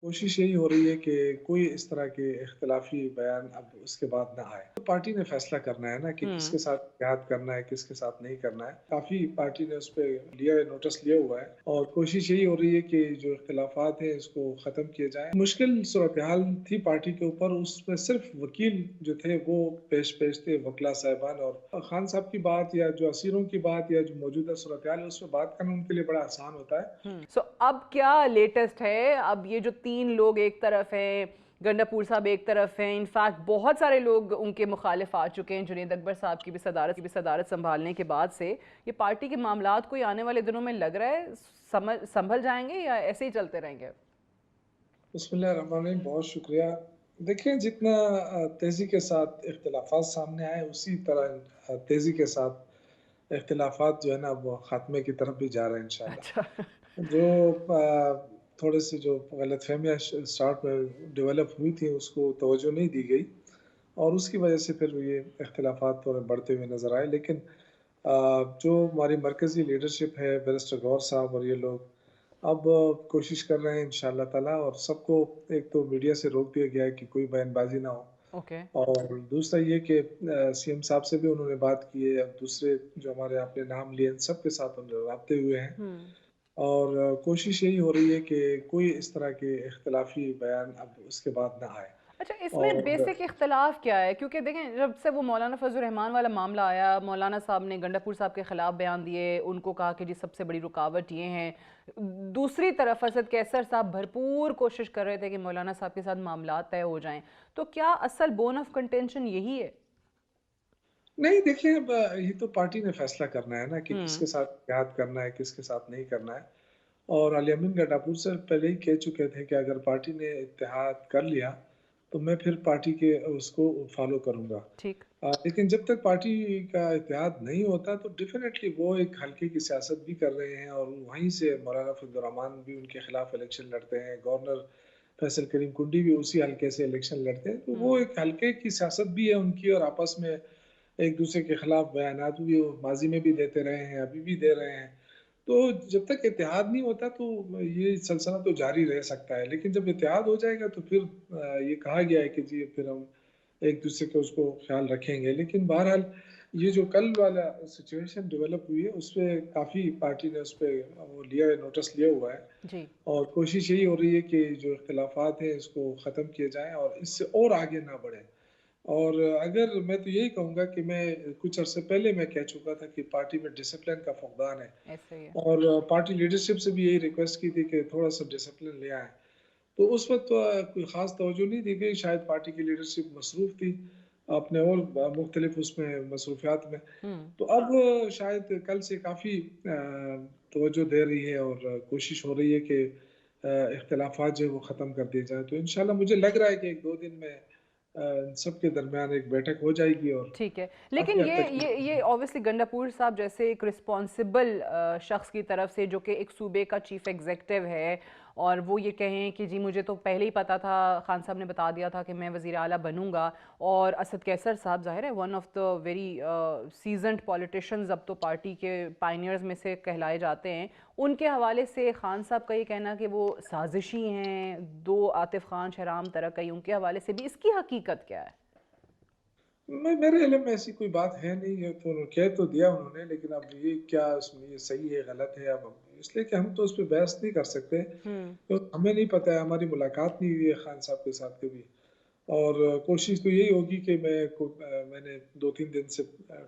कोशिश यही हो रही है कि कोई इस तरह के इख्तिलाफ़ी बयान अब उसके बाद ना आए। तो पार्टी ने फ़ैसला करना है ना कि हुँ। किसके साथ इत्तेहाद करना है, किसके साथ नहीं करना है। काफ़ी पार्टी ने उसपे नोटिस लिया हुआ है और कोशिश यही हो रही है कि जो इख्तिलाफ़ात हैं इसको ख़त्म किए जाएँ। मुश्किल सूरत-ए-हाल थी पार्टी के ऊपर, उसमें सिर्फ़ वकील जो थे वो पेश थे, वकीला साहिबान और खान साहब की बात या जो असीरों की बात या जो मौजूदा सूरत-ए-हाल है उसमें बात करना उनके लिए बड़ा आसान होता है। सो अब क्या लेटेस्ट है? अब ये जो 3 लोग एक तरफ हैं, गंडापुर साहब एक तरफ हैं, इनफैक्ट बहुत सारे लोग उनके मुखालिफ आ चुके हैं, जुनैद अकबर साहब की भी सदारत संभालने के बाद से। ये पार्टी के मामलात कोई आने वाले दिनों में लग रहा है संभल जाएँगे या ऐसे ही चलते रहेंगे? बिस्मिल्लाहिर्रहमानिर्रहीम, बहुत शुक्रिया। देखिए जितना तेज़ी के साथ इख्तिलाफ़ात सामने आए उसी तरह तेज़ी के साथ इख्तिलाफ़ात जो है ना वो ख़ात्मे की तरफ भी जा रहे हैं अच्छा। इंशाअल्लाह। जो थोड़ी-सी जो गलतफ़हमियाँ स्टार्ट में डेवलप हुई थी उसको तवज्जो नहीं दी गई और उसकी वजह से फिर ये इख्तिलाफ़ात थोड़े बढ़ते हुए नज़र आए। लेकिन जो हमारी मरकज़ी लीडरशिप है, बैरिस्टर गौहर साहब और ये लोग अब कोशिश कर रहे हैं इंशाअल्लाह ताला और सबको एक तो मीडिया से रोक दिया गया है कि कोई बयानबाज़ी ना ओके। हो और दूसरा ये कि सीएम साहब से भी उन्होंने बात की है और दूसरे जो हमारे आपने नाम लिए, इन सबके साथ उन्होंने राब्ते हुए हैं हुँ। और कोशिश यही हो रही है कि कोई इस तरह के इख्तिलाफ़ी बयान अब उसके बाद ना आए अच्छा, इसमें और बेसिक इख्तिलाफ़ क्या है? क्योंकि देखें, जब से वो मौलाना फ़ज़लुर रहमान वाला मामला आया, मौलाना साहब ने गंडापुर साहब के ख़िलाफ़ बयान दिए, उनको कहा कि जी सबसे बड़ी रुकावट ये हैं। दूसरी तरफ असद कैसर साहब भरपूर कोशिश कर रहे थे कि मौलाना साहब के साथ मामलात तय हो जाएँ। तो क्या असल बोन ऑफ कंटेंशन यही है? नहीं देखिए अब ये तो पार्टी ने फ़ैसला करना है ना कि हुँ। किसके साथ इत्तेहाद करना है, किसके साथ नहीं करना है और अली अमीन गंडापुर सर पहले ही कह चुके थे कि अगर पार्टी ने इत्तेहाद कर लिया, तो मैं फिर पार्टी के उसको फ़ॉलो करूँगा। ठीक। लेकिन जब तक पार्टी का इत्तेहाद नहीं होता तो डेफ़िनेटली वो एक हल्के की सियासत भी कर रहे हैं और वहीं से मौलाना फजल रहमान भी उनके खिलाफ इलेक्शन लड़ते हैं, गवर्नर फैसल करीम कुंडी भी उसी हल्के से इलेक्शन लड़ते हैं। तो वो हुँ। एक हल्के की सियासत भी है उनकी और आपस में एक-दूसरे के खिलाफ बयानात भी वो माज़ी में भी देते रहे हैं, अभी भी दे रहे हैं। तो जब तक इत्तेहाद नहीं होता तो ये सिलसिला तो जारी रह सकता है, लेकिन जब इत्तेहाद हो जाएगा तो फिर ये कहा गया है कि जी फिर हम एक-दूसरे का उसको ख़्याल रखेंगे। लेकिन बहरहाल ये जो कल वाला सिचुएशन डेवलप हुई है, उसपे काफ़ी पार्टी ने उसपे वो लिया है, नोटिस लिया हुआ है जी। और कोशिश यही हो रही है कि जो इख्तिलाफ़ात हैं इसको ख़त्म किए जाएँ और इससे और आगे ना बढ़े। और अगर मैं तो यही कहूँगा कि मैं कुछ अरसे पहले मैं कह चुका था कि पार्टी में डिसिप्लिन का फुक़दान है ऐसे ही है। और पार्टी लीडरशिप से भी यही रिक्वेस्ट की थी कि थोड़ा-सा डिसिप्लिन ले आएँ। तो उस वक़्त कोई ख़ास तवज्जो नहीं दी गई, शायद पार्टी की लीडरशिप मसरूफ़ थी अपने और मुख्तलिफ उसमें मसरूफ़ियात में। हुँ। तो अब शायद कल से काफ़ी तवज्जो दे रही है और कोशिश हो रही है कि इख्तिलाफ़ात जो है वो ख़त्म कर दिए जाएँ। तो इंशाअल्लाह मुझे लग रहा है कि 1-2 दिन में इन सब के दरमियान एक बैठक हो जाएगी और ठीक है। काफ़ी लेकिन हद ये तक ये ये ऑब्वियसली गंडापुर साहब जैसे एक रिस्पॉन्सिबल शख्स की तरफ से, जो कि एक सूबे का चीफ एग्जीक्यूटिव है, और वो ये कहें कि जी मुझे तो पहले ही पता था, खान साहब ने बता दिया था कि मैं वज़ीर आला बनूँगा। और असद कैसर साहब ज़ाहिर है one of the very seasoned politicians, अब तो पार्टी के पायनियर्स में से कहलाए जाते हैं। उनके हवाले से खान साहब का ये कहना कि वो साजिशी हैं, 2 आतिफ़ खान, शहराम तरक़ई, उनके हवाले से भी इसकी हकीकत क्या है? मैं मेरे इल्म में ऐसी कोई बात है नहीं, ये तो कह तो दिया उन्होंने लेकिन अब ये क्या इसमें ये सही है, गलत है अब हम इसलिए कि हम तो उस पे बहस नहीं कर सकते, हुँ। तो हमें नहीं पता है, हमारी मुलाकात नहीं हुई है खान साहब के साथ कभी। और कोशिश तो यही होगी कि मैंने 2-3 दिन से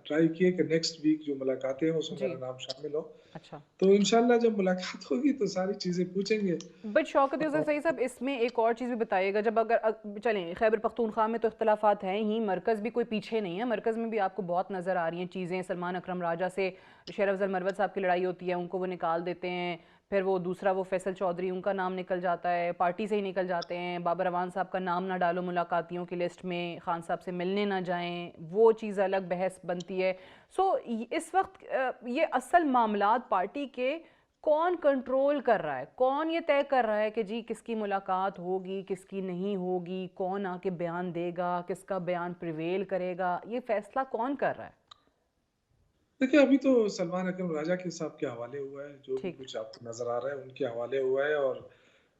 ट्राई की है कि नेक्स्ट वीक जो मुलाकातें हैं उसमें जी। मेरा नाम शामिल हो। अच्छा। तो इंशाअल्लाह जब मुलाकात होगी तो सारी चीज़ें पूछेंगे बट शौकत यूसुफ और सही साहब, इसमें एक और चीज़ भी बताइएगा। जब अगर चलें, खैबर पख्तूनख्वा में तो इख्तलाफात हैं ही, मरकज़ भी कोई पीछे नहीं है, मरकज़ में भी आपको बहुत नज़र आ रही हैं चीज़ें। सलमान अकरम राजा से शेर अफजल मरवत साहब की लड़ाई होती है, उनको वो निकाल देते हैं। फिर वो दूसरा वो फैसल चौधरी, उनका नाम निकल जाता है, पार्टी से ही निकल जाते हैं। बाबर अवान साहब का नाम ना डालो मुलाकातियों की लिस्ट में, खान साहब से मिलने ना जाएं, वो चीज़ अलग बहस बनती है। सो इस वक्त ये असल मामलात पार्टी के कौन कंट्रोल कर रहा है? कौन ये तय कर रहा है कि जी किसकी मुलाकात होगी, किसकी नहीं होगी, कौन आके बयान देगा, किसका बयान प्रिवेल करेगा? ये फैसला कौन कर रहा है? देखिए अभी तो सलमान अकरम राजा के साहब के हवाले हुआ है, जो भी ठीक। कुछ आपको नज़र आ रहा है उनके हवाले हुआ है और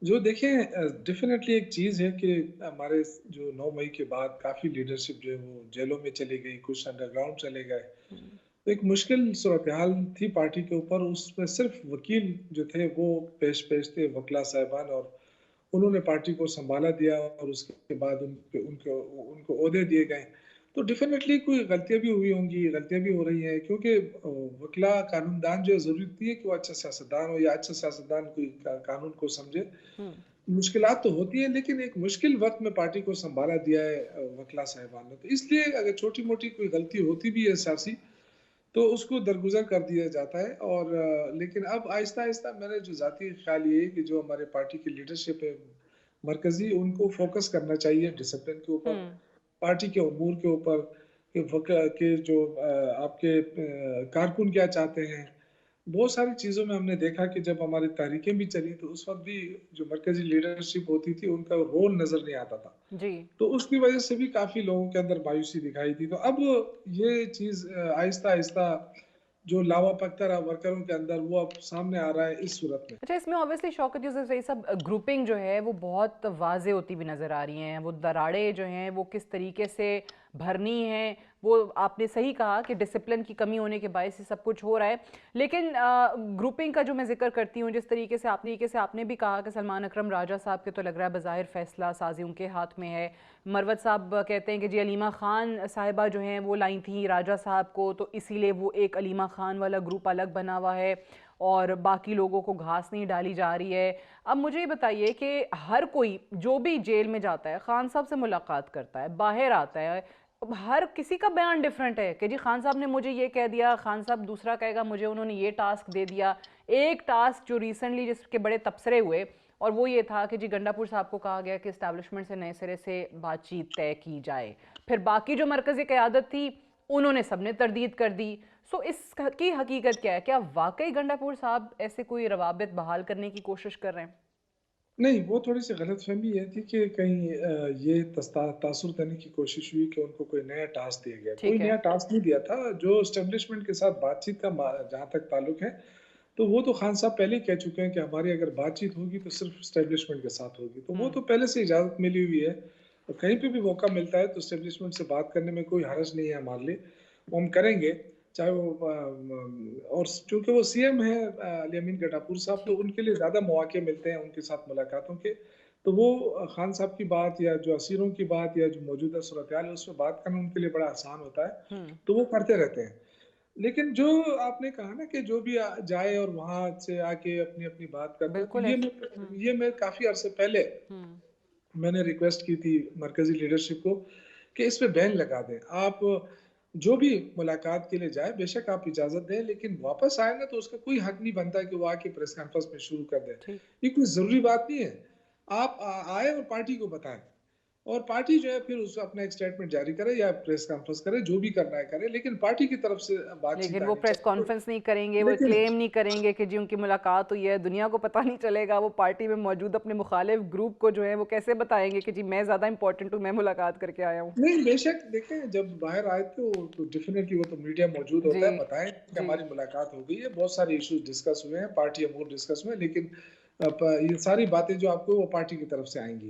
जो देखें डेफ़िनेटली एक चीज़ है कि हमारे जो 9 मई के बाद काफ़ी लीडरशिप जो है वो जेलों में चली गई, कुछ अंडरग्राउंड चले गए। हुँ, तो एक मुश्किल सूरत-ए-हाल थी पार्टी के ऊपर, उसमें सिर्फ़ वकील जो थे वो पेश-पेश थे, वकीला साहिबान, और उन्होंने पार्टी को सँभाला दिया और उसके बाद उनको उनको ओहदे दिए गए। तो डेफ़िनेटली कोई गलतियाँ भी हुई होंगी, गलतियाँ भी हो रही हैं, क्योंकि वकीला कानूनदान जो है ज़रूरी नहीं है कि वो अच्छा सियासतदान हो या अच्छा सियासतदान कोई का कानून को समझे। हुँ, मुश्किलात तो होती हैं, लेकिन एक मुश्किल वक़्त में पार्टी को सँभाला दिया है वकीला साहिबान ने। तो इसलिए अगर छोटी-मोटी कोई गलती होती भी है सियासी, तो उसको दरगुज़र कर दिया जाता है। और लेकिन अब आहिस्ता-आहिस्ता मेरा जो ज़ाती ख़्याल ये है कि जो हमारे पार्टी की लीडरशिप है मरकज़ी, उनको फ़ोकस करना चाहिए डिसिप्लिन के ऊपर, हुँ। पार्टी के उमूर के ऊपर, कि के जो आपके कारकुन क्या चाहते हैं। बहुत सारी चीज़ों में हमने देखा कि जब हमारी तहरीकें भी चली, तो उस वक़्त भी जो मरकज़ी लीडरशिप होती थी, उनका रोल नज़र नहीं आता था। जी। तो उसकी वजह से भी काफ़ी लोगों के अंदर मायूसी दिखाई दी। तो अब ये चीज़ आहिस्ता-आहिस्ता जो लावापख्तर वर्करों के अंदर, वो अब सामने आ रहा है इस सूरत में। अच्छा, इसमें ऑब्वियसली शौकत यूसुफ ये सब ग्रुपिंग जो है वो बहुत वाज़े होती हुई नज़र आ रही हैं। वो दरारें जो हैं वो किस तरीके से भरनी हैं, वो आपने सही कहा कि डिसिप्लिन की कमी होने के बायस ये सब कुछ हो रहा है। लेकिन ग्रुपिंग का जो मैं ज़िक्र करती हूँ, जिस तरीके से आपने भी कहा कि सलमान अकरम राजा साहब के तो लग रहा है बज़ाहिर फ़ैसला साज़ी उनके हाथ में है। मरवत साहब कहते हैं कि जी अलीमा ख़ान साहिबा जो हैं वो लाई थी राजा साहब को, तो इसीलिए वो एक अलीमा ख़ान वाला ग्रुप अलग बना हुआ है और बाकी लोगों को घास नहीं डाली जा रही है। अब मुझे ये बताइए कि हर कोई जो भी जेल में जाता है, खान साहब से मुलाकात करता है, बाहर आता है, अब हर किसी का बयान डिफरेंट है कि जी खान साहब ने मुझे ये कह दिया, खान साहब दूसरा कहेगा मुझे उन्होंने ये टास्क दे दिया। एक टास्क जो रिसेंटली जिसके बड़े तबसरे हुए और वो ये था कि जी गंडापुर साहब को कहा गया कि इस्टेब्लिशमेंट से नए सिरे से बातचीत तय की जाए। फिर बाकी जो मरकज़ी क़यादत थी उन्होंने सबने तरदीद कर दी। सो इसकी हकीकत क्या है? क्या वाक़ई गंडापुर साहब ऐसे कोई रवाबित बहाल करने की कोशिश कर रहे हैं? नहीं, वो थोड़ी-सी गलतफ़हमी ये थी कि कहीं ये तासुर देने की कोशिश हुई कि उनको कोई नया टास्क दिया गया। कोई ठीक है। नया टास्क नहीं दिया था। जो एस्टेब्लिशमेंट के साथ बातचीत का जहाँ तक ताल्लुक है, तो वो तो खान साहब पहले ही कह चुके हैं कि हमारी अगर बातचीत होगी तो सिर्फ़ एस्टेब्लिशमेंट के साथ होगी। तो वो हुँ, तो पहले से इजाज़त मिली हुई है। और कहीं पे भी मौका मिलता है तो एस्टेब्लिशमेंट से बात करने में कोई हर्ज नहीं है हमारे लिए। वो हम करेंगे, चाहे वो और चूँकि वो सीएम हैं अली अमीन गंडापुर साहब, तो ठीक। उनके लिए ज़्यादा मौके मिलते हैं उनके साथ मुलाकातों के। तो वो खान साहब की बात या जो असीरों की बात या जो मौजूदा सूरत-ए-हाल है, उसमें बात करना उनके लिए बड़ा आसान होता है। हुँ, तो वो करते रहते हैं। लेकिन जो आपने कहा ना कि जो भी जाए और वहाँ से आके अपनी-अपनी बात करता है, तो बिल्कुल है। हुँ, ये मैं काफ़ी अरसे पहले हुँ, मैंने रिक्वेस्ट की थी मरकज़ी लीडरशिप को कि इस पे बैन लगा दें। आप जो भी मुलाकात के लिए जाए, बेशक आप इजाज़त दें, लेकिन वापस आए ना तो उसका कोई हक नहीं बनता कि वो आके प्रेस कॉन्फ्रेंस में शुरू कर दे। ठीक। ये कोई ज़रूरी बात नहीं है। आप आए और पार्टी को बताएँ, और पार्टी जो है फिर उस अपना एक स्टेटमेंट जारी करे या प्रेस कॉन्फ्रेंस करे, जो भी करना है करे, लेकिन पार्टी की तरफ से बातचीत लेकिन वो आनी प्रेस चाहिए। तो कॉन्फ्रेंस नहीं करेंगे, वो लेकिन क्लेम नहीं करेंगे कि जी उनकी मुलाकात हुई है, दुनिया को पता नहीं चलेगा, वो पार्टी में मौजूद अपने मुखालिफ ग्रुप को जो है वो कैसे बताएँगे कि जी मैं ज़्यादा इम्पोर्टेंट हूँ, मैं मुलाकात करके आया हूँ। नहीं, बेशक देखें, जब बाहर आए तो डेफ़िनेटली वो तो मीडिया मौजूद जी, होता है, बताएँ कि जी। हमारी मुलाकात हो गई है, बहुत सारे इश्यूज़ डिस्कस हुए हैं, पार्टी अमूर डिस्कस हुए हैं, लेकिन प ये सारी बातें जो आपको वो पार्टी की तरफ से आएँगी।